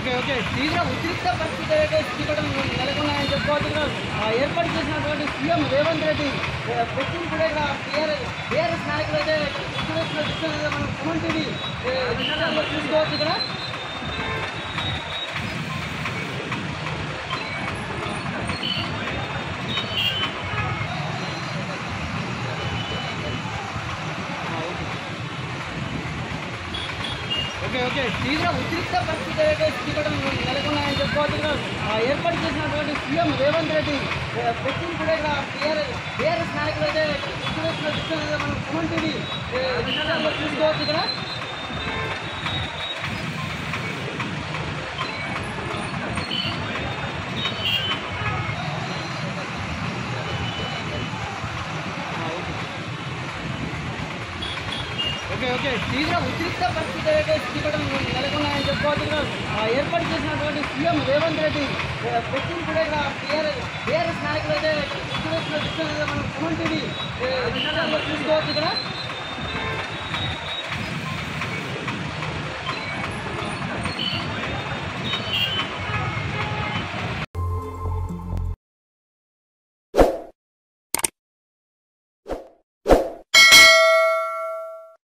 తీవ్ర ఉద్రిక్త పరిస్థితి ఇక్కడ నెలకొన్నాయని చెప్పుకోవచ్చు. ఏర్పాటు చేసినటువంటి సీఎం రేవంత్ రెడ్డి పెట్టింది కూడా ఇక్కడ టీఆర్ఎస్ నాయకులు అయితే మనం సుమన్ టీవీ చూసుకోవచ్చు. ఇక్కడ తీవ్ర ఉద్రిక్త పరిస్థితి ఇక్కడ నెలకొన్నాయని చెప్పుకోవచ్చు. ఏర్పాటు చేసినటువంటి సీఎం రేవంత్ రెడ్డి పెట్టింది కూడా ఇక్కడ టీఆర్ఎస్ నాయకులు అయితే మనం సుమన్ టీవీ చూసుకోవచ్చు. ఇక్కడ తీవ్ర ఉద్రిక్త పరిస్థితి ఇక్కడ నెలకొన్నాయని చెప్పుకోవచ్చు. ఏర్పాటు చేసినటువంటి సీఎం రేవంత్ రెడ్డి పెట్టింది కూడా ఇక్కడ టీఆర్ఎస్ నాయకులు అయితే మనం సుమన్ టీవీ చూసుకోవచ్చు. ఇక్కడ